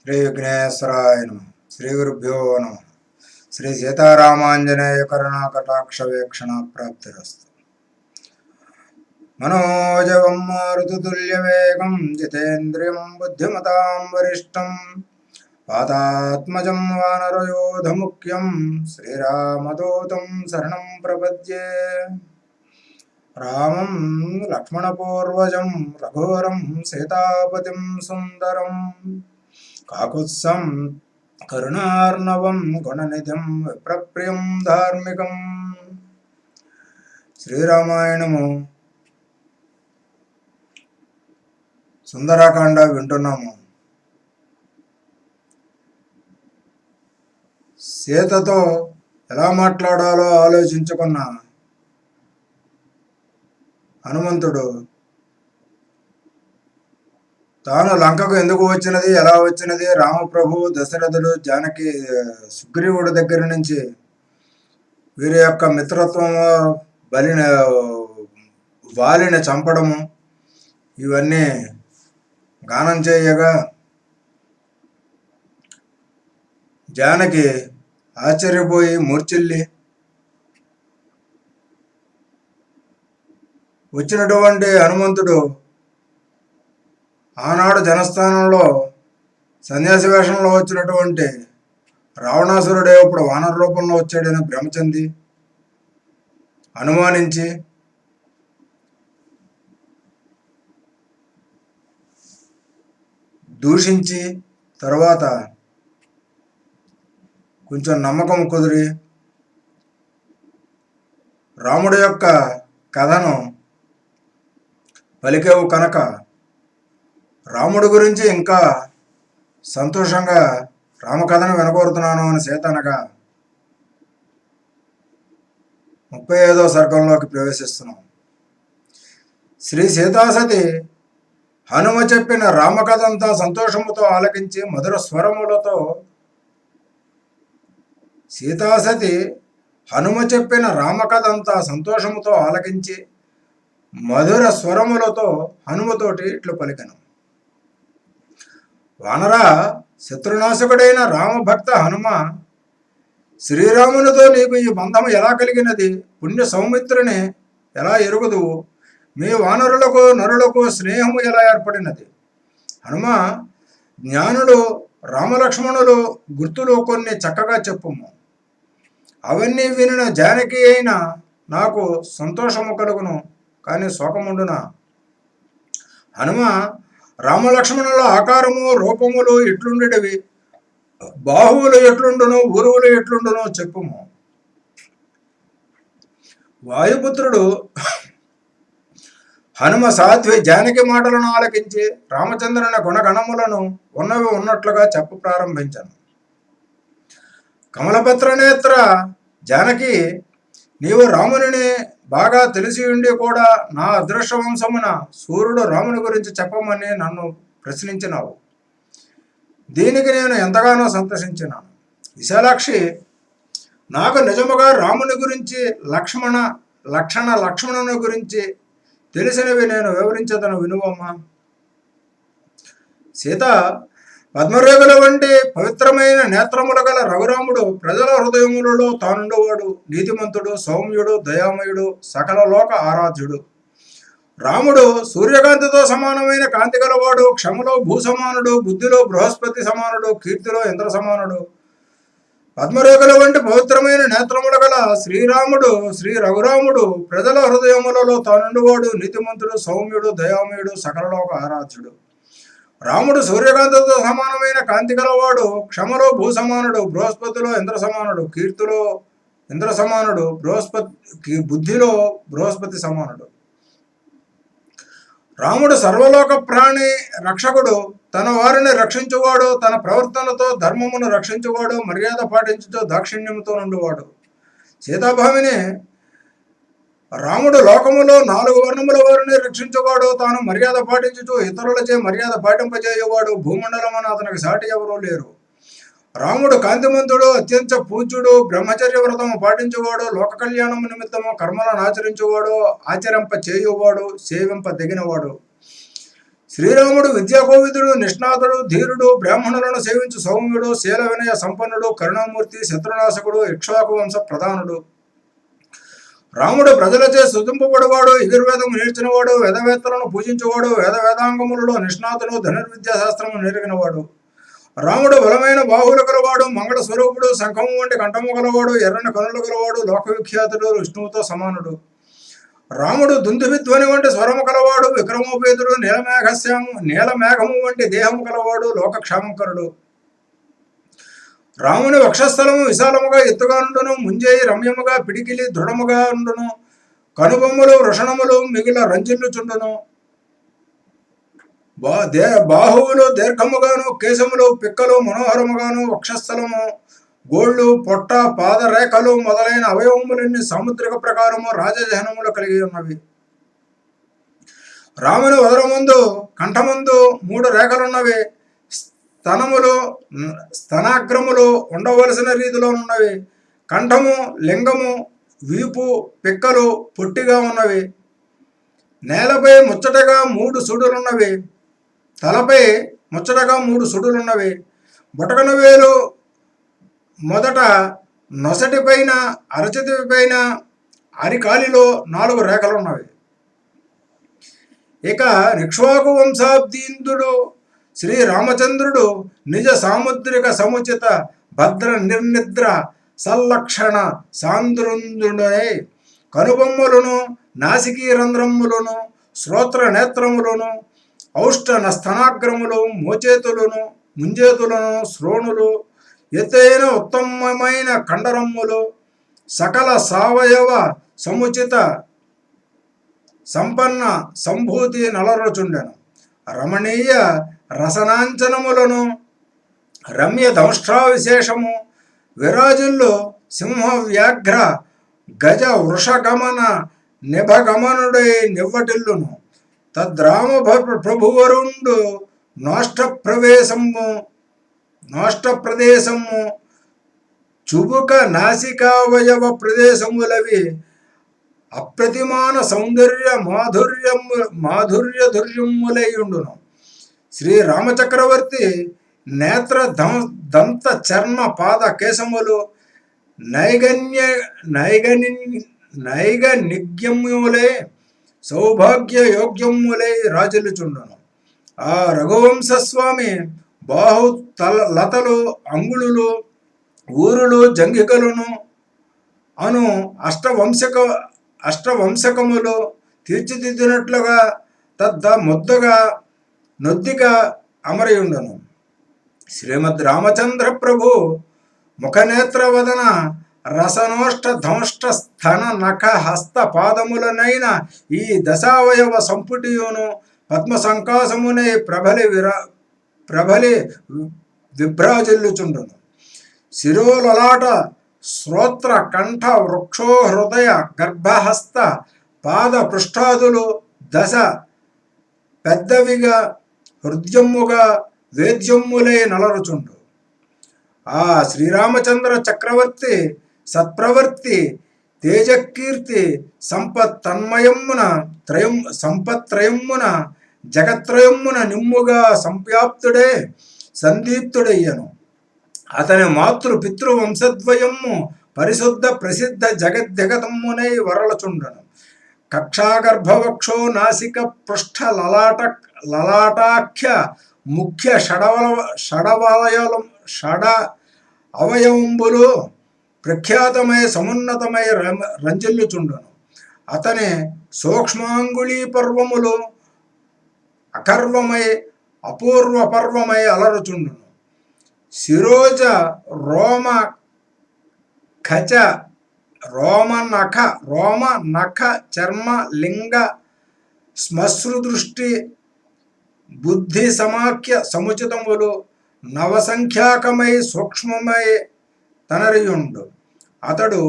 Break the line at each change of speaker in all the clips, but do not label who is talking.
శ్రీ విఘ్నేశ్వరాయ నమ. శ్రీ గురుభ్యో నమ. శ్రీ సీతారామాంజనేయ కరుణాకటాక్ష వీక్షణ ప్రాప్తిరస్తు. మనోజవం మారుతుల్యవేగం జితేంద్రియం బుద్ధిమతాం వరిష్టం పాతాత్మజం వానరయోధముఖ్యం శ్రీరామదూతం శరణం ప్రపద్యే. రామం లక్ష్మణపూర్వజం రఘువరం సీతాపతిం సుందరం కాకుత్సం కరుణార్ణవం గుణనిధిం విప్రప్రియం ధార్మికం. శ్రీరామాయణము సుందరాకాండ వింటున్నాము. సీతతో ఎలా మాట్లాడాలో ఆలోచించుకున్న హనుమంతుడు తాను లంకకు ఎందుకు వచ్చినది, ఎలా వచ్చినది, రామప్రభు, దశరథుడు, జానకి, సుగ్రీవుడి దగ్గర నుంచి వీరి యొక్క మిత్రత్వము, వాలిని చంపడము, ఇవన్నీ గానం చేయగా జానకి ఆశ్చర్యపోయి మూర్ఛిల్లి వచ్చినటువంటి హనుమంతుడు ఆనాడు జనస్థానంలో సన్యాసి వేషంలో వచ్చినటువంటి రావణాసురుడే ఇప్పుడు వానర రూపంలో వచ్చాడని భ్రమ చెంది అనుమానించి దూషించి తర్వాత కొంచెం నమ్మకం కుదిరి రాముడి యొక్క కథను పలికేవు కనుక రాముడి గురించి ఇంకా సంతోషంగా రామకథను వినకోరుతున్నాను అని సీత అనగా 35వ సర్గంలోకి ప్రవేశిస్తున్నాం. శ్రీ సీతాసతి హనుమ చెప్పిన రామకథంతా సంతోషముతో ఆలకించి మధుర స్వరములతో సీతాసతి హనుమ చెప్పిన రామకథంతా సంతోషముతో ఆలకించి మధుర స్వరములతో హనుమతోటి ఇట్లు పలికెను. వానర, శత్రునాశకుడైన రామభక్త హనుమ, శ్రీరామునితో నీకు ఈ బంధము ఎలా కలిగినది? పుణ్య సౌమిత్రుని ఎలా ఎరుగుదువు? మీ వానరులకు నరులకు స్నేహము ఎలా ఏర్పడినది? హనుమ, జ్ఞానుడు రామలక్ష్మణులు గుర్తులు కొన్ని చక్కగా చెప్పుము. అవన్నీ వినిన జానకి అయినా నాకు సంతోషము కలుగును, కానీ శోకముండునా? హనుమ, రామలక్ష్మణుల ఆకారము రూపములు ఎట్లుండేవి, బాహువులు ఎట్లుండును, ఊరువులు ఎట్లుండునో చెప్పుము. వాయుపుత్రుడు హనుమ సాధ్వి జానకి మాటలను ఆలకించి రామచంద్రుని గుణగణములను ఉన్నవి ఉన్నట్లుగా చెప్ప ప్రారంభించాను. కమలపత్ర నేత్ర జానకి, నీవు రాముని బాగా తెలిసి ఉండి కూడా నా అదృష్ట వంశమున సూర్యుడు రాముని గురించి చెప్పమని నన్ను ప్రశ్నించినావు. దీనికి నేను ఎంతగానో సంతోషించినాను. విశాలాక్షి, నాకు నిజముగా రాముని గురించి లక్ష్మణుని గురించి తెలిసినవి నేను వివరించదను, వినువమ్మా. సీత, పద్మరేఖల వంటి పవిత్రమైన నేత్రముల గల రఘురాముడు ప్రజల హృదయములలో తానుండువాడు, నీతిమంతుడు, సౌమ్యుడు, దయామయుడు, సకల లోక ఆరాధ్యుడు. రాముడు సూర్యకాంతితో సమానమైన కాంతి గలవాడు, క్షమలో భూసమానుడు, బుద్ధిలో బృహస్పతి సమానుడు, కీర్తిలో ఇంద్ర సమానుడు. పద్మరేఖల వంటి పవిత్రమైన నేత్రముల గల శ్రీరాముడు, శ్రీ రఘురాముడు ప్రజల హృదయములలో తానుండువాడు, నీతిమంతుడు, సౌమ్యుడు, దయామయుడు, సకల లోక ఆరాధ్యుడు. రాముడు సూర్యకాంతితో సమానమైన కాంతి గలవాడు, క్షమలో భూసమానుడు, బృహస్పతిలో ఇంద్ర సమానుడు, కీర్తిలో ఇంద్ర సమానుడు, బుద్ధిలో బృహస్పతి సమానుడు. రాముడు సర్వలోక ప్రాణి రక్షకుడు, తన వారిని రక్షించువాడు, తన ప్రవర్తనతో ధర్మమును రక్షించువాడు, మర్యాద పాటించుతూ దాక్షిణ్యముతో నుండివాడు. సీతాభామిని, రాముడు లోకములో 4 వర్ణముల వారిని రక్షించువాడు, తాను మర్యాద పాటించుతూ ఇతరులచే మర్యాద పాటింపజేయవాడు, భూమండలమున అతనికి సాటి ఎవరూ లేరు. రాముడు కాంతిమంతుడు, అత్యంత పూజ్యుడు, బ్రహ్మచర్య వ్రతము పాటించువాడు, లోక కళ్యాణము నిమిత్తము కర్మలను ఆచరించువాడు, ఆచరింప చేయువాడు, సేవింప దగినవాడు. శ్రీరాముడు విద్యాకోవిదుడు, నిష్ణాతుడు, ధీరుడు, బ్రాహ్మణులను సేవించు సౌమ్యుడు, శీల వినయ సంపన్నుడు, కరుణామూర్తి, శత్రునాశకుడు, ఇక్ష్వాకు వంశ ప్రధానుడు. రాముడు ప్రజలచే స్తుతింపబడువాడు, యజుర్వేదము నేర్చినవాడు, వేదవేత్తలను పూజించువాడు, వేదాంగములలో నిష్ణాతుడు, ధనుర్విద్యా శాస్త్రము నేర్గినవాడు. రాముడు బలమైన బాహువులు గలవాడు, మంగళ స్వరూపుడు, శంఖము వంటి కంఠము గలవాడు, ఎర్రని కనులు గలవాడు, లోకవిఖ్యాతుడు, విష్ణువుతో సమానుడు. రాముడు దుందుభిధ్వని వంటి స్వరము కలవాడు, విక్రమోపేతుడు, నీలమేఘము వంటి దేహము కలవాడు, లోకక్షేమంకరుడు. రాముని వక్షస్థలము విశాలముగా ఎత్తుగా ఉండును, ముంజేయి రమ్యముగా, పిడికిలి దృఢముగా ఉండును, కనుబొమ్మలు వృషణములు మిగిల రంజిల్లుచుండును. బాహువులు దీర్ఘముగాను, కేశములు పిక్కలు మనోహరముగాను, వక్షస్థలము, గోళ్ళు, పొట్ట, పాదరేఖలు మొదలైన అవయవములన్నీ సాముద్రిక ప్రకారము రాజజహనములు కలిగి ఉన్నవి. రాముని ఉదరముందు కంఠముందు 3 రేఖలున్నవి. స్తనాగ్రములు ఉండవలసిన రీతిలో ఉన్నవి. కంఠము, లింగము, వీపు, పిక్కలు పొట్టిగా ఉన్నవి. నేలపై ముచ్చటగా 3 సుడులున్నవి. తలపై ముచ్చటగా 3 సుడులున్నవి. బొటకన వేలు మొదట నొసటి పైన, అరచేతి పైన, అరికాలిలో 4 రేఖలున్నవి. ఇక ఇక్ష్వాకు వంశాబ్దీంద్రుడు శ్రీరామచంద్రుడు నిజ సాముద్రిక సముచిత భద్ర నిర్నిద్ర సల్లక్షణ సాంద్రుందుడై కనుబొమ్మలను, నాసికీ రంధ్రములను, శ్రోత్ర నేత్రములను, ఔష్ఠన స్తనాగ్రములు, మోచేతులను, ముంజేతులను, శ్రోణులు, ఎత్తైన ఉత్తమమైన కండరమ్ములు, సకల సావయవ సముచిత సంపన్న సంభూతి నలరుచుండెను. రమణీయ రసనాంచనములను, రమ్య దంష్ట్రా విశేషము విరాజుల్లో సింహ వ్యాఘ్ర గజ వృషగమన నిభగమనుడై నివ్వటిల్లును. తద్రామ ప్రభువరుండు నోష్ట ప్రదేశము చుబుక నాసికావయవ ప్రదేశములవి అప్రతిమాన సౌందర్య మాధుర్యధుర్యములైయుండును. శ్రీరామచక్రవర్తి నేత్ర దంత చర్మ పాద కేశములు నైగనిగ్యములై సౌభాగ్య యోగ్యములై రాజులుచుండును. ఆ రఘువంశస్వామి బాహు లతలు, అంగుళులు, ఊరులు, జంఘికలను అను అష్టవంశకములు తీర్చిదిద్దినట్లుగా ముద్దగా నొద్దిగా అమరయుండును. శ్రీమద్ రామచంద్ర ప్రభు ముఖనేత్ర వదన రసనోష్ట ధంష్ట స్థన నఖ హస్త పాదములనైన ఈ దశావయవ సంపుటియును పద్మ సంకాసమునై ప్రబలి విభ్రాజిల్లుచుండును. శిరోలలాట, శ్రోత్ర, కంఠ, వృక్షో, హృదయ, గర్భహస్త, పాద పృష్ఠాదులు దశ పెద్దవిగా హృదయముగా వేద్యములై నలరుచుండు. ఆ శ్రీరామచంద్ర చక్రవర్తి సత్ప్రవర్తి తేజకీర్తి సంపత్త్రయమున జగత్రయమున నిమ్ముగా సంప్యాప్తుడే సందీప్తుడయ్యను. అతని మాతృ పితృ వంశద్వయము పరిశుద్ధ ప్రసిద్ధ జగద్జగతమ్మునై వరలచుండను. కక్షాగర్భవక్షో నాసిక పృష్ఠ లలాటాఖ్య ముఖ్య షడ అవయవంబులు ప్రఖ్యాతమై సమున్నతమై రంజిల్లుచుండును. అతని సూక్ష్మాంగుళీ పర్వములు అకర్వమై అపూర్వ పర్వమై అలరుచుండును. శిరోజ రోమ నఖ చర్మ లింగ శ్మశ్రుదృష్టి బుద్ధి సమాఖ్య సముచితములు నవసంఖ్యాకమై సూక్ష్మమై తనరియుండు. అతడు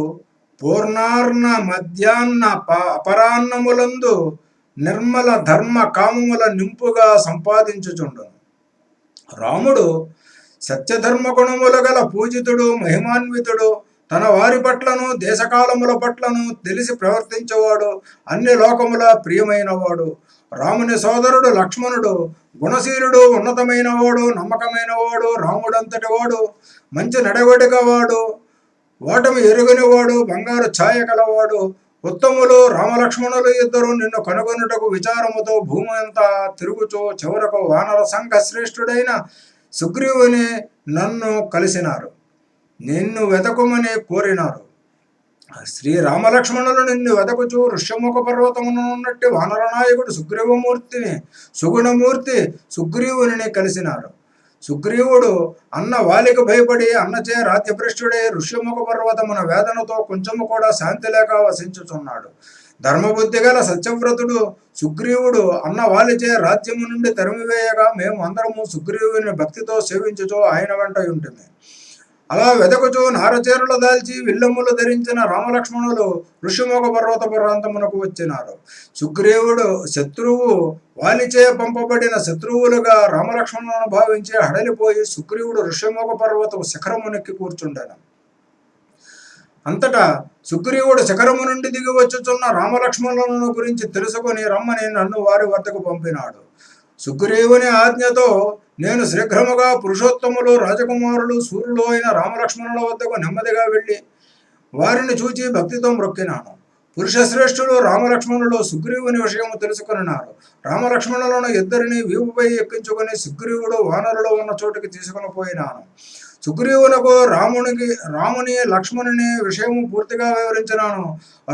పూర్ణార్ణ మధ్యాహ్న అపరాన్నములందు నిర్మల ధర్మ కామముల నింపుగా సంపాదించుచుండును. రాముడు సత్యధర్మ గుణముల గల పూజితుడు, మహిమాన్వితుడు, తన వారి పట్లను దేశకాలముల పట్లను తెలిసి ప్రవర్తించేవాడు, అన్ని లోకముల ప్రియమైనవాడు. రాముని సోదరుడు లక్ష్మణుడు గుణశీలుడు, ఉన్నతమైన వాడు, నమ్మకమైన వాడు, రాముడంతటి వాడు, మంచి నడవడిక వాడు, ఓటమి ఎరుగని వాడు, బంగారు ఛాయ కలవాడు. ఉత్తములు రామలక్ష్మణులు ఇద్దరు నిన్ను కనుగొనుటకు విచారముతో భూమి అంతా తిరుగుచూ చివరకు వానర సంఘ శ్రేష్ఠుడైన సుగ్రీవుని నన్ను కలిసినారు. నిన్ను వెతకుమని కోరినారు. శ్రీరామలక్ష్మణులు నిన్ను వెతకుచూ ఋష్యముఖ పర్వతమునున్నట్టి వానరనాయకుడు సుగ్రీవమూర్తిని సుగుణమూర్తి సుగ్రీవుని కలిసినారు. సుగ్రీవుడు అన్న వాలికి భయపడి అన్నచే రాజ్యభ్రష్టుడై ఋష్యముఖ పర్వతమున వేదనతో కొంచెము కూడా శాంతి లేక వసించుచున్నాడు. ధర్మబుద్ధి గల సత్యవ్రతుడు సుగ్రీవుడు అన్న వాలిచే రాజ్యము నుండి తరిమివేయగా మేము అందరము సుగ్రీవుని భక్తితో సేవించుచూ ఆయన వెంట ఉంటిమి. అలా వెదకుచూ నారచేరులు దాల్చి విల్లమ్ములు ధరించిన రామలక్ష్మణులు ఋషిముఖ పర్వత ప్రాంతమునకు వచ్చినారు. సుగ్రీవుడు శత్రువు వాలిచే పంపబడిన శత్రువులుగా రామలక్ష్మణులను భావించి హడలిపోయి సుగ్రీవుడు ఋషిముఖ పర్వత శిఖరమునెక్కి కూర్చుండెను. అంతటా సుగ్రీవుడు శిఖరము నుండి దిగి వచ్చుచున్న రామలక్ష్మణులను గురించి తెలుసుకొని రమ్మని నన్ను వారి వద్దకు పంపినాడు. సుగ్రీవుని ఆజ్ఞతో నేను శీఘ్రముగా పురుషోత్తములు, రాజకుమారులు, సూర్యులు అయిన రామలక్ష్మణుల వద్దకు నెమ్మదిగా వెళ్ళి వారిని చూచి భక్తితో మ్రొక్కినాను. పురుషశ్రేష్ఠులు రామలక్ష్మణులు సుగ్రీవుని విషయము తెలుసుకున్నారు. రామలక్ష్మణులను ఇద్దరిని వీపుపై ఎక్కించుకొని సుగ్రీవుడు వానరులు ఉన్న చోటుకి తీసుకుని పోయినాను. సుగ్రీవునకు రాముని లక్ష్మణుని విషయము పూర్తిగా వివరించినాను.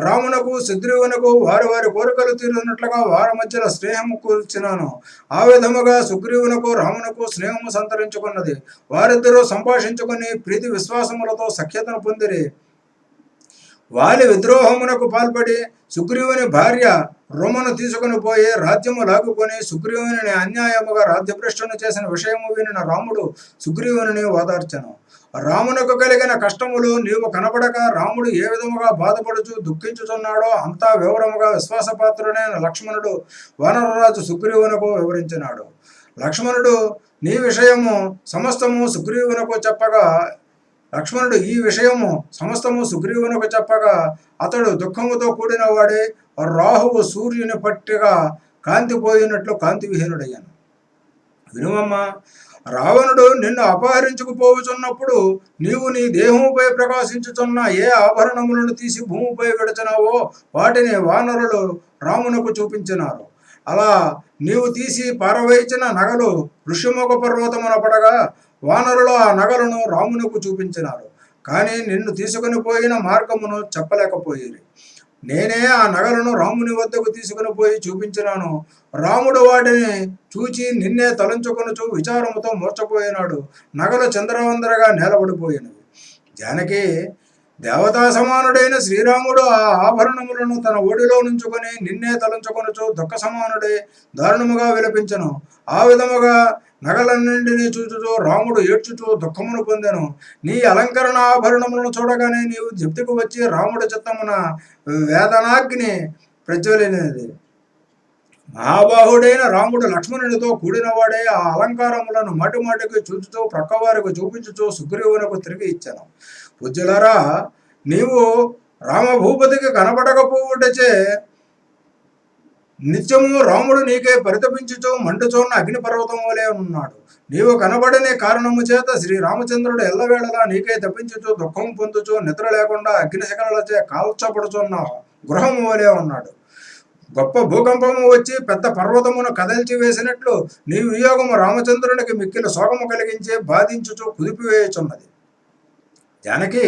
రామునకు సుగ్రీవునకు వారి వారి కోరికలు తీరున్నట్లుగా వారి మధ్యలో స్నేహము కూర్చినాను. ఆ విధముగా సుగ్రీవునకు రామునకు స్నేహము సంతరించుకున్నది. వారిద్దరూ సంభాషించుకుని ప్రీతి విశ్వాసములతో సఖ్యతను పొందిరి. వాలి విద్రోహమునకు పాల్పడి సుగ్రీవుని భార్య రోమను తీసుకుని పోయి రాజ్యము లాగుకొని సుగ్రీవుని అన్యాయముగా రాజ్యభ్రష్టును చేసిన విషయము వినిన రాముడు సుగ్రీవుని ఓదార్చెను. రామునకు కలిగిన కష్టములు నీవు కనబడక రాముడు ఏ విధముగా బాధపడుచు దుఃఖించుచున్నాడో అంతా వివరముగా విశ్వాసపాత్రుడైన లక్ష్మణుడు వానరరాజు సుగ్రీవునకు వివరించినాడు. లక్ష్మణుడు నీ విషయము సమస్తము సుగ్రీవునకు చెప్పగా లక్ష్మణుడు ఈ విషయము సమస్తము సుగ్రీవునకు చెప్పగా అతడు దుఃఖముతో కూడిన వాడే రాహువు సూర్యుని పట్టిగా కాంతిపోయినట్లు కాంతివిహీనుడయ్యాను. వినుమమ్మ, రావణుడు నిన్ను అపహరించుకుపోవుచున్నప్పుడు నీవు నీ దేహముపై ప్రకాశించుచున్న ఏ ఆభరణములను తీసి భూమిపై విడచినావో వాటిని వానరులు రామునకు చూపించినారు. అలా నీవు తీసి పారవేయించిన నగలు ఋష్యముఖ పర్వతమున పడగా వానరులు ఆ నగలను రామునకు చూపించినారు. కానీ నిన్ను తీసుకుని పోయిన మార్గమును చెప్పలేకపోయేది. నేనే ఆ నగలను రాముని వద్దకు తీసుకుని పోయి చూపించినాను. రాముడు వాటిని చూచి నిన్నే తలంచుకొనుచు విచారముతో మూర్చపోయినాడు. నగలు చంద్రవందరగా నేలబడిపోయినవి. జానకి, దేవతా సమానుడైన శ్రీరాముడు ఆ ఆభరణములను తన ఒడిలో నుంచుకొని నిన్నే తలంచుకొనుచు దుఃఖ సమానుడై దారుణముగా విలపించను. ఆ విధముగా నగలన్నింటినీ చూచుచూ రాముడు ఏడ్చుచూ దుఃఖమును పొందెను. నీ అలంకరణ ఆభరణములను చూడగానే నీవు జప్తికి వచ్చి రాముడి చిత్తమున వేదనాగ్ని ప్రజ్వలినది. మహాబాహుడైన రాముడు లక్ష్మణునితో కూడినవాడే ఆ అలంకారములను మాటికి చూచుతూ ప్రక్కవారికి చూపించుచూ సుగ్రీవునకు తిరిగి ఇచ్చాను. పూజ్యులారా, నీవు రామభూపతికి కనబడకపోవుటచే నిత్యము రాముడు నీకే పరితపించుచూ మండుచోన్న అగ్నిపర్వతం వలె ఉన్నాడు. నీవు కనబడని కారణము చేత శ్రీరామచంద్రుడు ఎల్లవేళలా నీకే తప్పించుచూ దుఃఖం పొందుచూ నిద్ర లేకుండా అగ్నిశిఖలచే కాల్చబడుచున్న గృహము వలె ఉన్నాడు. గొప్ప భూకంపము వచ్చి పెద్ద పర్వతమును కదల్చి వేసినట్లు నీ వియోగము రామచంద్రునికి మిక్కిలి శోకము కలిగించి బాధించుచూ కుదిపివేయుచున్నది. జానకి,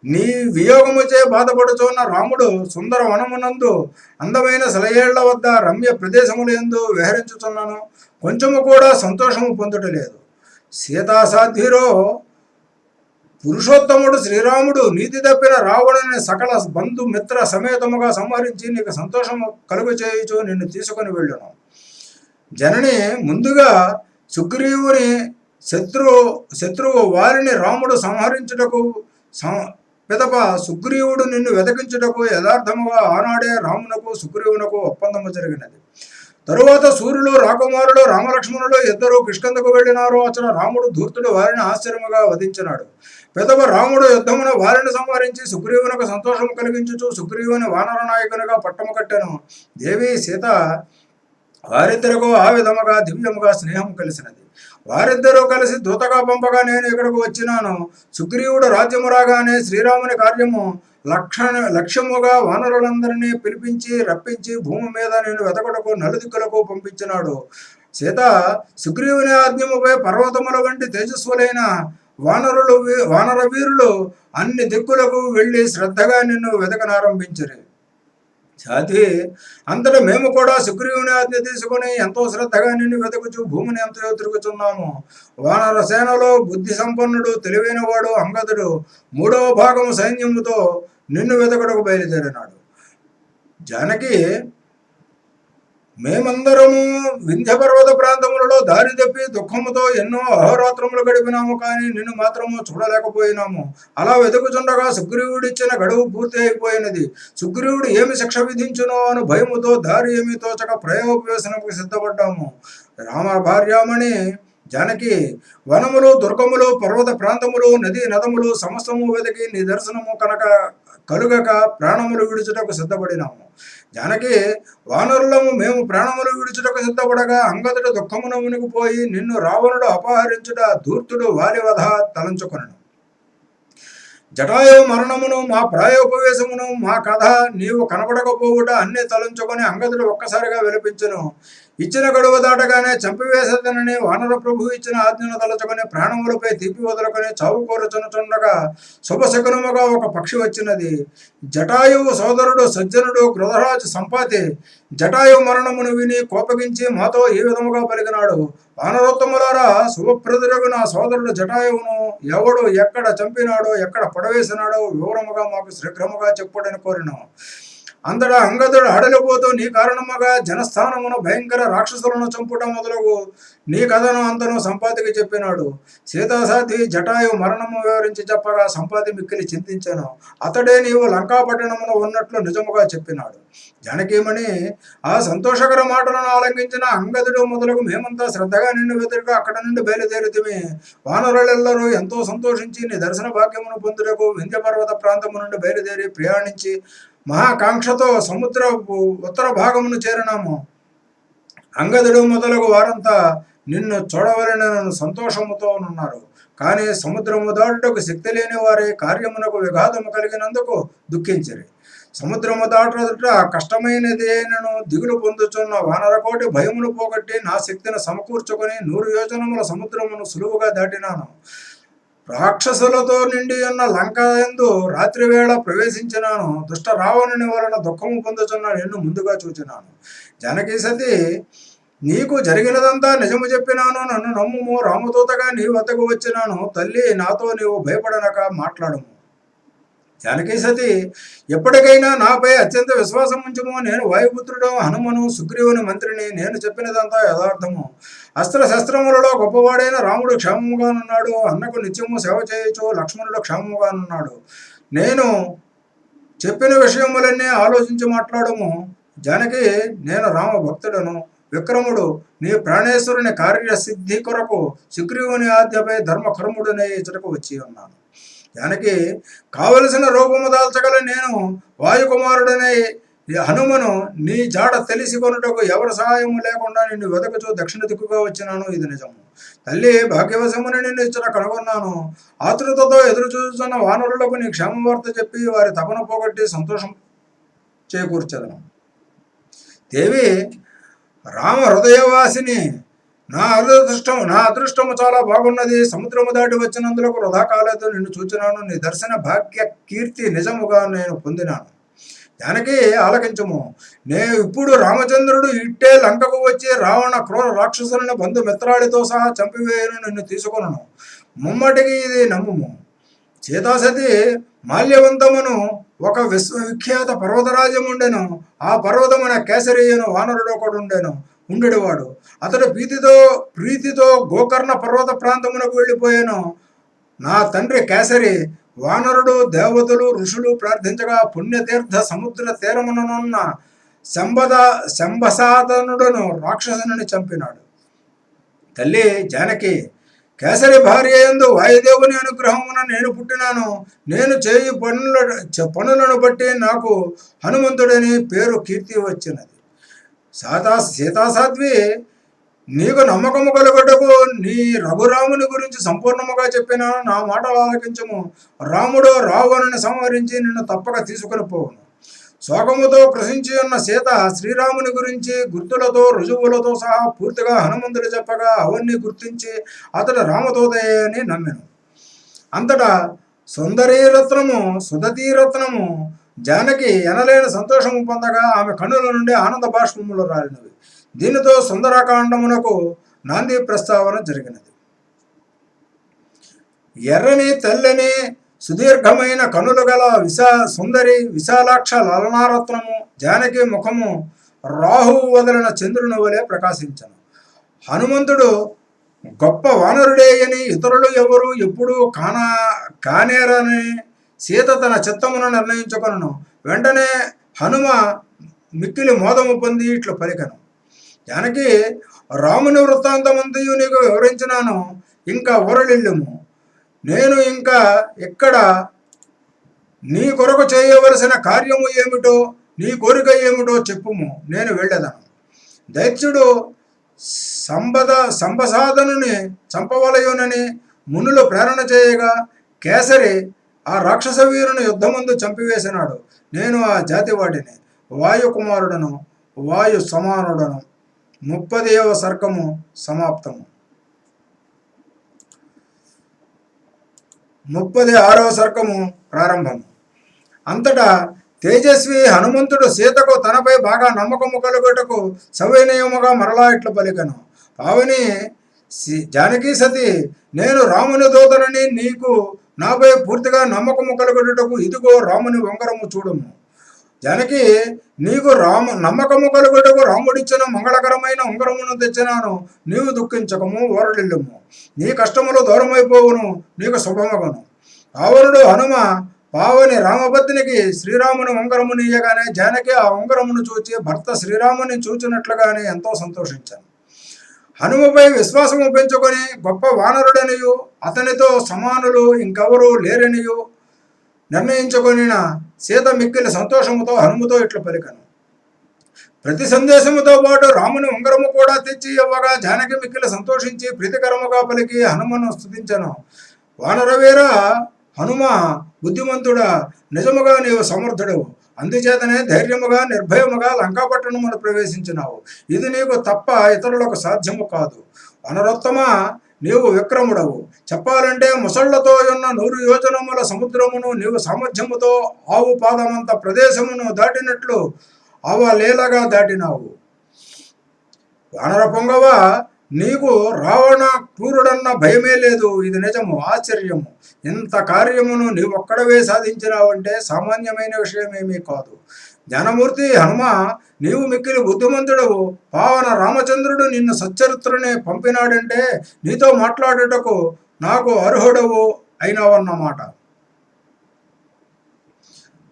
నీ వియోగముచే బాధపడుచున్న రాముడు సుందర వనమునందు అందమైన సెలయేళ్ల వద్ద రమ్య ప్రదేశముల యందు విహరించుచున్నాను. కొంచెము కూడా సంతోషము పొందుటలేదు. సీతాసాధ్విరో పురుషోత్తముడు శ్రీరాముడు నీతి తప్పిన రావణుని సకల బంధు మిత్ర సమేతముగా సంహరించి నీకు సంతోషము కలుగు చేయుచు నిన్ను తీసుకుని వెళ్ళును. జనని, ముందుగా సుగ్రీవుని శత్రువు వారిని రాముడు సంహరించుటకు పిదప సుగ్రీవుడు నిన్ను వెతకించుటకు యథార్థముగా ఆనాడే రామునకు సుగ్రీవునకు ఒప్పందము జరిగినది. తరువాత సూర్యులు రాకుమారులు రామలక్ష్మణులు ఇద్దరు కిష్కింధకు వెళ్ళినారు. అతను రాముడు ధూర్తుడు వారిని ఆశ్చర్యముగా వధించినాడు. పిదప రాముడు యుద్ధమున వారిని సంహరించి సుగ్రీవునకు సంతోషము కలిగించుచు సుగ్రీవుని వానర నాయకునిగా పట్టము కట్టెను. దేవి సీత వారిద్దరికూ ఆ విధముగా దివ్యముగా స్నేహం కలిసినది. వారిద్దరూ కలిసి దూతగా పంపగా నేను ఇక్కడకు వచ్చినాను. సుగ్రీవుడు రాజ్యము రాగానే శ్రీరాముని కార్యము లక్ష్యముగా వానరులందరినీ పిలిపించి రప్పించి భూమి మీద నేను వెతకడకు నలుదిక్కులకు పంపించినాడు. సీత సుగ్రీవుని ఆజ్ఞముపై పర్వతముల వంటి తేజస్సులైన వానర వీరులు అన్ని దిక్కులకు వెళ్ళి శ్రద్ధగా నిన్ను వెతకనారంభించరు. సాధ్వి అంతటా మేము కూడా సుగ్రీవుని ఆజ్ఞ తీసుకుని ఎంతో శ్రద్ధగా నిన్ను వెతుకుచు భూమిని ఎంతో తిరుగుతున్నాము. వానర సేనలో బుద్ధి సంపన్నుడు తెలివైన వాడు అంగదుడు 3వ భాగము సైన్యముతో నిన్ను వెతకడకు బయలుదేరినాడు. జానకి మేమందరము వింధ్య పర్వత ప్రాంతములలో దారి తప్పి దుఃఖముతో ఎన్నో అహోరాత్రములు గడిపినాము, కానీ నిన్ను మాత్రము చూడలేకపోయినాము. అలా వెతుకుచుండగా సుగ్రీవుడిచ్చిన గడువు పూర్తి అయిపోయినది. సుగ్రీవుడు ఏమి శిక్ష విధించునో అని భయముతో దారి ఏమి తోచక ప్రయోగవేశనకు సిద్ధపడ్డాము. రామ భార్యామణి జానకి వనములు దుర్గములు పర్వత ప్రాంతములు నదీ నదములు సమస్తము వెతికి నీ దర్శనము కలుగక ప్రాణములు విడుచుటకు సిద్ధపడినాము. జానకి వానరులము మేము ప్రాణములు విడుచుటకు సిద్ధపడగా అంగదుడు దుఃఖమును మునిగిపోయి నిన్ను రావణుడు అపహరించుట ధూర్తుడు వాలివధ తలంచుకొనను. జటాయు మరణమును మా ప్రాయోపవేశమును మా కథ నీవు కనబడకపోవుట అన్ని తలంచుకొని అంగదుడు ఒక్కసారిగా విలపించును. ఇచ్చిన గడువు దాటగానే చంపివేసేదనని వానర ప్రభు ఇచ్చిన ఆజ్ఞను తలచుకొని ప్రాణములపై తీపి వదులుకొని చావు కోరుచునుచుండగా శుభశకునముగా ఒక పక్షి వచ్చినది. జటాయువు సోదరుడు సజ్జనుడు గృధరాజు సంపాతి జటాయు మరణమును విని కోపగించి మాతో ఈ విధముగా పలికినాడు. వానరోత్తములారా, శుభప్రదురగు నా సోదరుడు జటాయువును ఎవడు ఎక్కడ చంపినాడో ఎక్కడ పడవేసినాడో వివరముగా మాకు శీఘ్రముగా చెప్పుడని కోరినాం. అంతటా అంగదుడు హడలిపోతూ నీ కారణముగా జనస్థానమును భయంకర రాక్షసులను చంపుట మొదలగు నీ కథను అంతను సంపాతికి చెప్పినాడు. సీతాసాధ్వి జటాయు మరణము వివరించి చెప్పగా సంపాతి మిక్కిలి చింతించాను. అతడే నీవు లంకాపట్టణమును ఉన్నట్లు నిజముగా చెప్పినాడు. జానకీమణి ఆ సంతోషకర మాటలను ఆలంకించిన అంగదుడు మొదలగు మేమంతా శ్రద్ధగా నిన్ను వెతుక అక్కడ నుండి బయలుదేరితిమి. వానరులెల్లరూ ఎంతో సంతోషించి నీ దర్శన భాగ్యమును పొందుటకు వింధ్య పర్వత ప్రాంతము నుండి బయలుదేరి ప్రయాణించి మహాకాంక్షతో సముద్ర ఉత్తర భాగమును చేరినాము. అంగదుడు మొదలగు వారంతా నిన్ను చూడవలనను సంతోషముతో ఉన్నారు. కానీ సముద్రము దాటుటకు శక్తి లేని వారి కార్యమునకు విఘాతము కలిగినందుకు దుఃఖించరు. సముద్రము దాటుట కష్టమైనది అయినను దిగులు పొందుచున్న వానరకోటి భయమును పోగొట్టి నా శక్తిని సమకూర్చుకొని 100 యోజనముల సముద్రమును సులువుగా దాటినాను. రాక్షసులతో నిండి ఉన్న లంక యందు రాత్రి వేళ ప్రవేశించినాను. దుష్ట రావణుని వలన దుఃఖము పొందుచున్న నిన్ను ముందుగా చూచినాను. జానకి సతి నీకు జరిగినదంతా నిజము చెప్పినాను, నన్ను నమ్ముము. రామదూతగా నీ వద్దకు వచ్చినాను. తల్లి, నాతో నీవు భయపడనక మాట్లాడము. జానకి సతి ఎప్పటికైనా నాపై అత్యంత విశ్వాసం ఉంచుము. నేను వాయుపుత్రుడు హనుమను సుగ్రీవుని మంత్రిని. నేను చెప్పినదంతా యథార్థము. అస్త్రశస్త్రములలో గొప్పవాడైన రాముడు క్షేమముగానున్నాడు. అన్నకు నిత్యము సేవ చేయొచ్చు. లక్ష్మణుడు క్షేమముగానున్నాడు. నేను చెప్పిన విషయములన్నీ ఆలోచించి మాట్లాడము. జానకి, నేను రామ భక్తుడను. విక్రముడు నీ ప్రాణేశ్వరుని కార్యసిద్ధి కొరకు సుగ్రీవుని ఆజ్ఞపై ధర్మకర్ముడునే ఇచ్చటకు వచ్చి ఉన్నాను. జానకి, కావలసిన రూపము దాల్చగల నేను వాయుకుమారుడనే హనుమను నీ జాడ తెలిసి కొనుటకు ఎవరి సహాయము లేకుండా నిన్ను వెతకచూ దక్షిణ దిక్కుగా వచ్చినాను. ఇది నిజము. తల్లి, భాగ్యవశముని నిన్ను ఇచ్చట కనుగొన్నాను. ఆతృతతో ఎదురు చూస్తున్న వానరులకు నీ క్షేమవార్త చెప్పి వారి తపన పోగొట్టి సంతోషం చేకూర్చదను. దేవి, రామ హృదయవాసిని, నా అదృష్టము చాలా బాగున్నది. సముద్రము దాటి వచ్చినందులకు వృధా కాలేదు. నిన్ను చూచినాను. నీ దర్శన భాగ్య కీర్తి నిజముగా నేను పొందినాను. జానకి, ఆలకించము. ఇప్పుడు రామచంద్రుడు ఇట్టే లంకకు వచ్చి రావణ క్రూర రాక్షసులను బంధుమిత్రాడితో సహా చంపివేయను. నిన్ను తీసుకొనను. ముమ్మటికి ఇది నమ్ముము. సీతాసతి మాల్యవంతమును ఒక విశ్వవిఖ్యాత పర్వతరాజ్యం ఉండెను. ఆ పర్వతమున కేసరియను వానరుడు ఒకడు ఉండేవాడు. అతడు ప్రీతితో గోకర్ణ పర్వత ప్రాంతమునకు వెళ్ళిపోయాను. నా తండ్రి కేసరి వానరుడు దేవతలు ఋషులు ప్రార్థించగా పుణ్యతీర్థ సముద్ర తీరముననున్న శంభసాతనుడును రాక్షసుని చంపినాడు. తల్లి జానకి, కేసరి భార్య యందు వాయుదేవుని అనుగ్రహమున నేను పుట్టినాను. నేను చేయు పనులను బట్టి నాకు హనుమంతుడని పేరు కీర్తి వచ్చినది. సీతాసాధ్వి నీకు నమ్మకము కలుగుటకు నీ రఘురాముని గురించి సంపూర్ణముగా చెప్పిన నా మాటలు ఆలకించము. రాముడు రావణుని సంహరించి నిన్ను తప్పక తీసుకుని పోవును. శోకముతో కృషించి ఉన్న సీత శ్రీరాముని గురించి గుర్తులతో రుజువులతో సహా పూర్తిగా హనుమంతుడు చెప్పగా అవన్నీ గుర్తించి అతడు రామదూతయే అని నమ్మెను. అంతటా సుందరీరత్నము సుధతీరత్నము జానకి ఎనలేని సంతోషము పొందగా ఆమె కన్నుల నుండి ఆనంద బాష్పములు రాలినవి. దీనితో సుందరకాండమునకు నాంది ప్రస్తావన జరిగినది. ఎర్రని తెల్లని సుదీర్ఘమైన కనులు గల సుందరి విశాలాక్ష లలనారత్నము జానకి ముఖము రాహువు వదలిన చంద్రుని వలె ప్రకాశించను. హనుమంతుడు గొప్ప వానరుడే అని ఇతరులు ఎవరు ఎప్పుడూ కానేరని సీత తన చిత్తమును నిర్ణయించుకొనను. వెంటనే హనుమ మిక్కిలి మోదము పొంది ఇట్లు పలికను. జానకి, రాముని వృత్తాంతమంతయు నీకు వివరించినాను, ఇంకా ఊరలిల్లుము. నేను ఇంకా ఇక్కడ నీ కొరకు చేయవలసిన కార్యము ఏమిటో నీ కోరిక ఏమిటో చెప్పుము, నేను వెళ్ళేదను. దైత్యుడు సంబసాధనుని చంపవలయునని మునులు ప్రేరణ చేయగా కేసరి ఆ రాక్షస వీరుని యుద్ధమందు చంపివేసినాడు. నేను ఆ జాతివాడిని, వాయుకుమారుడను, వాయు సమానుడను. 30వ సర్గము సమాప్తము. 36వ సర్గము ప్రారంభము. అంతటా తేజస్వి హనుమంతుడు సీతకు తనపై బాగా నమ్మకము కలుగుటకు సవినయముగా మరలా ఇట్లు పలికను. పావని జానకీ సతి, నేను రాముని దూతనని నీకు నాపై పూర్తిగా నమ్మకము కలుగుటకు ఇదిగో రాముని ఉంగరము చూడము. జానకి, నీకు నమ్మకము కలుగుటకు రాముడిచ్చిన మంగళకరమైన ఉంగరమును తెచ్చినాను. నీవు దుఃఖించకము, ఓరలిల్లుము. నీ కష్టములు దూరమైపోవును, నీకు శుభమగను. రావణుడు హనుమ పావని రామపత్నికి శ్రీరాముని ఉంగరముని ఇయ్యగానే జానకి ఆ ఉంగరమును చూచి భర్త శ్రీరాముని చూచినట్లుగానే ఎంతో సంతోషించాను. హనుమపై విశ్వాసము పెంచుకొని గొప్ప వానరుడనియు అతనితో సమానులు ఇంకెవరూ లేరనియు నిర్ణయించుకొనిన సీత మిక్కిలి సంతోషముతో హనుమతో ఇట్లు పలికను. ప్రతి సందేశముతో పాటు రాముని ఉంగరము కూడా తెచ్చి ఇవ్వగా జానకి మిక్కిలి సంతోషించి ప్రీతికరముగా పలికి హనుమను స్తుతించను. వానరవీర హనుమ, బుద్ధిమంతుడా, నిజముగా నీవు సమర్థుడవు. అందుచేతనే ధైర్యముగా నిర్భయముగా లంకాపట్టణమును ప్రవేశించినావు. ఇది నీకు తప్ప ఇతరులకు సాధ్యము కాదు. వనరోత్తమ, నీవు విక్రముడవు. చెప్పాలంటే ముసళ్లతో ఉన్న 100 యోజనముల సముద్రమును నీవు సామర్థ్యముతో ఆవు పాదమంత ప్రదేశమును దాటినట్లు అవలీలగా దాటినావు. వానర పొంగవ, నీకు రావణ క్రూరుడన్న భయమే లేదు. ఇది నిజము, ఆశ్చర్యము. ఇంత కార్యమును నీవొక్కడవే సాధించినావంటే సామాన్యమైన విషయమేమీ కాదు. జ్ఞానమూర్తి హనుమ, నీవు మిక్కిలి బుద్ధిమంతుడవు. పావన రామచంద్రుడు నిన్ను సచ్చరిత్రనే పంపినాడంటే నీతో మాట్లాడుటకు నాకు అర్హుడవు అయినావన్నమాట.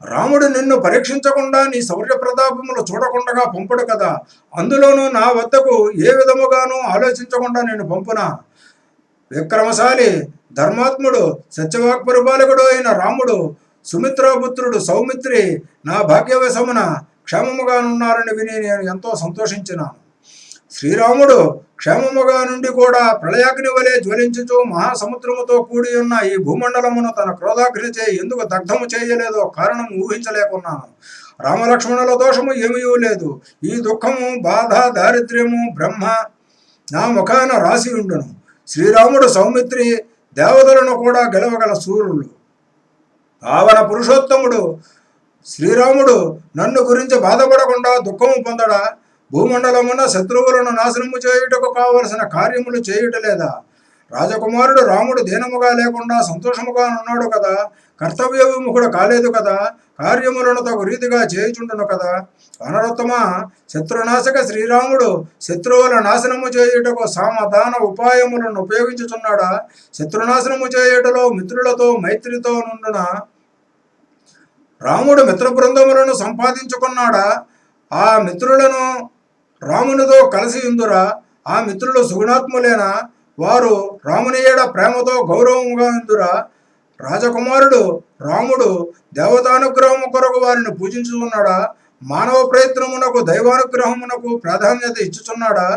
రాముడు నిన్ను పరీక్షించకుండా నీ శౌర్య ప్రతాపములు చూడకుండా పంపుడు కదా. అందులోనూ నా వద్దకు ఏ విధముగానూ ఆలోచించకుండా నేను పంపునా. విక్రమశాలి, ధర్మాత్ముడు, సత్యవాక్ పరిపాలకుడు అయిన రాముడు, సుమిత్రాపుత్రుడు సౌమిత్రి నా భాగ్యవశమున క్షేమముగానున్నారని విని నేను ఎంతో సంతోషించినాను. శ్రీరాముడు క్షేమముగా నుండి కూడా ప్రళయాగ్ని వలె జ్వలించుచు మహాసముద్రముతో కూడి ఉన్న ఈ భూమండలమును తన క్రోధాగ్నిచే ఎందుకు దగ్ధము చేయలేదో కారణం ఊహించలేకున్నాను. రామలక్ష్మణుల దోషము ఏమీ లేదు. ఈ దుఃఖము, బాధ, దారిద్ర్యము బ్రహ్మ నా ముఖాన రాసి ఉండును. శ్రీరాముడు సౌమిత్రి దేవతలను కూడా గెలవగల సూర్యుడు. పావన పురుషోత్తముడు శ్రీరాముడు నన్ను గురించి బాధపడకుండా దుఃఖము పొందడా? భూమండలమున శత్రువులను నాశనము చేయుటకు కావలసిన కార్యములు చేయుటలేదా? రాజకుమారుడు రాముడు దీనముగా లేకుండా సంతోషముగా ఉన్నాడు కదా. కర్తవ్య విముఖుడు కాలేదు కదా. కార్యములను తగు రీతిగా చేయుచుండును కదా. అనరోత్తమ, శత్రునాశక శ్రీరాముడు శత్రువుల నాశనము చేయుటకు సామధాన ఉపాయములను ఉపయోగించుచున్నాడా? శత్రునాశనము చేయుటలో మిత్రులతో మైత్రితో నుండున రాముడు మిత్ర బృందములను సంపాదించుకున్నాడా? ఆ మిత్రులను రామునితో కలిసి ఉందురా? ఆ మిత్రులు సుగుణాత్ములేనా? వారు రాముని ఏడ ప్రేమతో గౌరవముగా ఉందురా? రాజకుమారుడు రాముడు దేవతానుగ్రహము కొరకు వారిని పూజించుకున్నాడా? మానవ ప్రయత్నమునకు దైవానుగ్రహమునకు ప్రాధాన్యత ఇచ్చుచున్నాడా?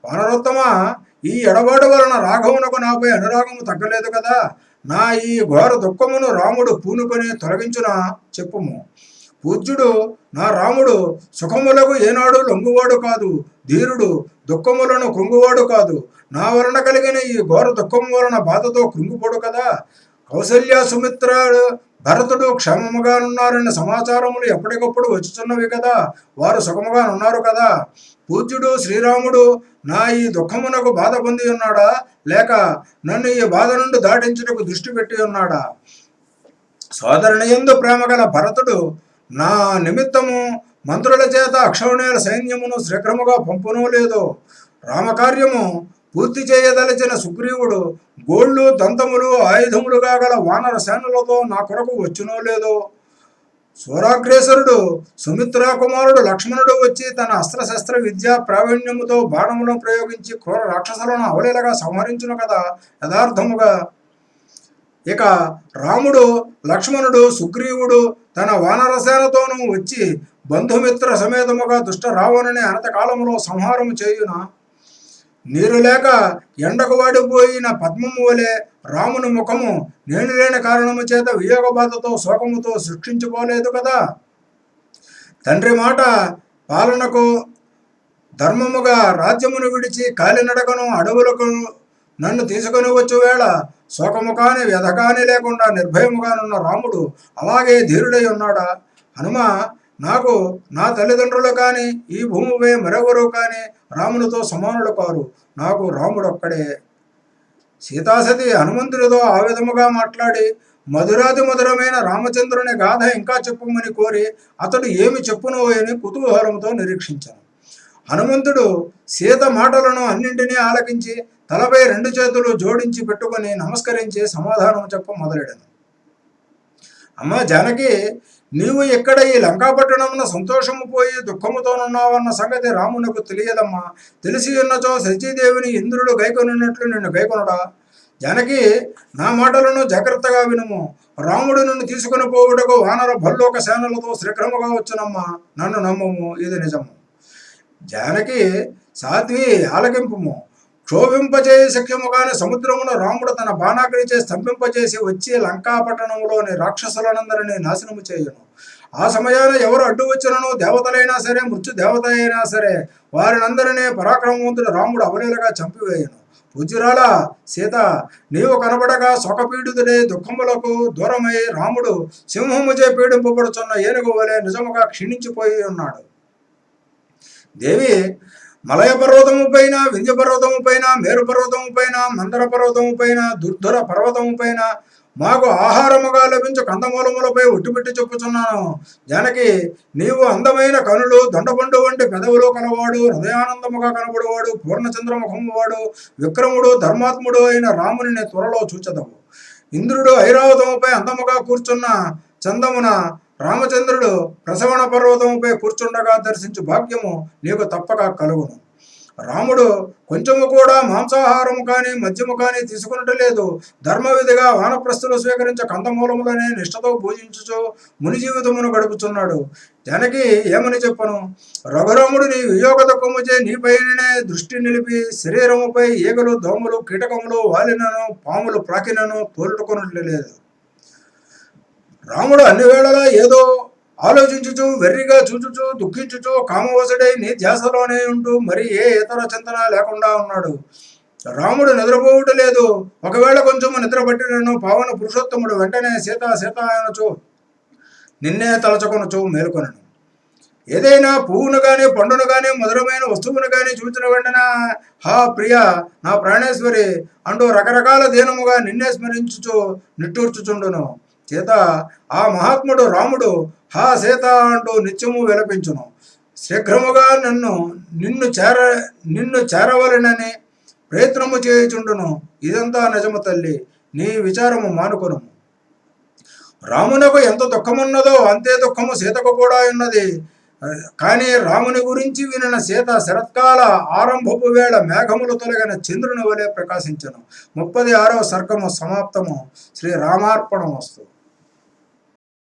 వానరోత్తమ, ఈ ఎడబాటు వలన రాఘవునకు నాపై అనురాగము తగ్గలేదు కదా. నా ఈ ఘోర దుఃఖమును రాముడు పూనుకొని తొలగించునా చెప్పుము. పూజ్యుడు నా రాముడు సుఖములకు ఏనాడు లొంగువాడు కాదు, ధీరుడు దుఃఖములను కృంగువాడు కాదు. నా వలన కలిగిన ఈ ఘోర దుఃఖము వలన బాధతో కృంగిపోడు కదా. కౌసల్య సుమిత్రుడు భరతుడు క్షేమముగా ఉన్నారన్న సమాచారములు ఎప్పటికప్పుడు వచ్చుచున్నవి కదా. వారు సుఖముగా ఉన్నారు కదా. పూజ్యుడు శ్రీరాముడు నా ఈ దుఃఖమునకు బాధ పొంది ఉన్నాడా, లేక నన్ను ఈ బాధ నుండి దాటించుటకు దృష్టి పెట్టి ఉన్నాడా? సోదరుని యందు ప్రేమ గల భరతుడు నా నిమిత్తము మంత్రుల చేత అక్షౌణ్యుల సైన్యమును శీఘ్రముగా పంపునో లేదో. రామకార్యము పూర్తి చేయదలిచిన సుగ్రీవుడు గోళ్ళు దంతములు ఆయుధములుగా గల వానర సేనలతో నా కొరకు వచ్చునో లేదో. సూరాగ్రేసరుడు సుమిత్రా కుమారుడు లక్ష్మణుడు వచ్చి తన అస్త్రశస్త్ర విద్యా ప్రావీణ్యముతో బాణములను ప్రయోగించి క్రూర రాక్షసులను అవలీలగా సంహరించును కదా యథార్థముగా. ఇక రాముడు లక్ష్మణుడు సుగ్రీవుడు తన వానరసేనతోనూ వచ్చి బంధుమిత్ర సమేతముగా దుష్ట రావణుని అనతకాలములో సంహారము చేయున. నీరు లేక ఎండకు వాడిపోయిన పద్మము వలె రాముని ముఖము నేను లేని కారణము చేత వియోగ బాధతో శోకముతో శిక్షించుకోలేదు కదా. తండ్రి మాట పాలనకు ధర్మముగా రాజ్యమును విడిచి కాలినడకను అడవులకు నన్ను తీసుకొని వచ్చు వేళ శోకము కాని వ్యధ కాని లేకుండా నిర్భయముగానున్న రాముడు అలాగే ధీరుడై ఉన్నాడా? హనుమ, నాకు నా తల్లిదండ్రులు కానీ ఈ భూమిపై మరెవరూ కానీ రామునితో సమానులు కారు. నాకు రాముడొక్కడే. సీతాసతి హనుమంతుడితో ఆ విధముగా మాట్లాడి మధురాతి మధురమైన రామచంద్రుని గాథ ఇంకా చెప్పమని కోరి అతడు ఏమి చెప్పునో అని కుతూహలంతో నిరీక్షించాను. హనుమంతుడు సీత మాటలను అన్నింటినీ ఆలకించి తలపై 2 చేతులు జోడించి పెట్టుకొని నమస్కరించి సమాధానం చెప్ప మొదలెడను. అమ్మ జానకి, నీవు ఇక్కడ ఈ లంకాపట్టణమున సంతోషము పోయి దుఃఖముతోనున్నావన్న సంగతి రామునకు తెలియదమ్మా. తెలిసి ఉన్నచో శచీదేవిని ఇంద్రుడు గైకొనున్నట్లు నిన్ను గైకొనుడా? జానకి, నా మాటలను జాగ్రత్తగా వినుము. రాముడు నిన్ను తీసుకుని పోవుటకు వానర భల్లోక సేనలతో శీఘ్రముగా వచ్చునమ్మా. నన్ను నమ్మము, ఇది నిజము. జానకి, సాధ్వి ఆలకింపుము. క్షోభింపజేయ శక్యముగానే సముద్రమును రాముడు తన బాణాగ్నిచే స్తంభింపజేసి వచ్చి లంకాపట్టణంలోని రాక్షసులనందరినీ నాశనము చేయును. ఆ సమయాన ఎవరు అడ్డు వచ్చినను దేవతలైనా సరే మృత్యు దేవత అయినా సరే వారినందరినీ పరాక్రమవంతుడు రాముడు అవలీలగా చంపివేయును. పూజ్యురాల సీత, నీవు కనబడగా శోకపీడితుడై దుఃఖములకు దూరమై రాముడు సింహముచే పీడింపబడుచున్న ఏనుగు వలె నిజముగా క్షీణించిపోయి ఉన్నాడు. దేవి, మలయ పర్వతము పైన, వింధ్య పర్వతము పైన, మేరు పర్వతము పైన, మందర పర్వతము పైన, దుర్ధర పర్వతము పైన మాకు ఆహారముగా లభించు కందమూలములపై ఒట్టుపెట్టి చెప్పుచున్నాను. జానకి, నీవు అందమైన కనులు, దొండపండు వంటి పెదవులు కలవాడు, హృదయానందముగా కనబడువాడు, పూర్ణచంద్రముఖము వాడు, విక్రముడు ధర్మాత్ముడు అయిన రాముని త్వరలో చూచెదవు. ఇంద్రుడు ఐరావతముపై అందముగా కూర్చున్న చందమున రామచంద్రుడు ప్రసవణ పర్వతముపై కూర్చుండగా దర్శించు భాగ్యము నీకు తప్పక కలుగును. రాముడు కొంచెము కూడా మాంసాహారము కానీ మద్యము కానీ తీసుకునట్లేదు. ధర్మవిధిగా వానప్రస్థులు స్వీకరించే కందమూలములనే నిష్ఠతో పూజించుచు ముని జీవితమును గడుపుచున్నాడు. జానకి, ఏమని చెప్పను? రఘురాముడు నీ వియోగ దుఃఖముచే నీపైనే దృష్టి నిలిపి శరీరముపై ఈగలు, దోమలు, కీటకములు వాలినను, పాములు ప్రాకినను తోలుకొనట్లేదు. రాముడు అన్ని వేళలా ఏదో ఆలోచించుచు, వెర్రిగా చూచుచు, దుఃఖించుచు, కామవశుడై నీ ధ్యాసలోనే ఉంటూ మరి ఏ ఇతర చింతన లేకుండా ఉన్నాడు. రాముడు నిద్రపోవుట లేదు. ఒకవేళ కొంచెము నిద్ర పట్టినను పావన పురుషోత్తముడు వెంటనే సీత సీత అనచు నిన్నే తలచుకొనచు మేలుకొనను. ఏదైనా పువ్వును కానీ పండును కానీ మధురమైన వస్తువును కానీ చూచిన వెంటనే హా ప్రియ, నా ప్రాణేశ్వరి అంటూ రకరకాల దీనముగా నిన్నే స్మరించుచు నిట్టూర్చుచుండును. సీత, ఆ మహాత్ముడు రాముడు హా సీత అంటూ నిత్యము విలపించును. శీఘ్రముగా నిన్ను చేరవలనని ప్రయత్నము చేయుచుండును. ఇదంతా నిజము తల్లి, నీ విచారము మానుకొను. రామునకు ఎంత దుఃఖమున్నదో అంతే దుఃఖము సీతకు కూడా ఉన్నది. కానీ రాముని గురించి వినిన సీత శరత్కాల ఆరంభపు వేళ మేఘములు తొలగిన చంద్రుని వలె ప్రకాశించను. 36వ సర్గము సమాప్తము. శ్రీ రామార్పణమస్తు.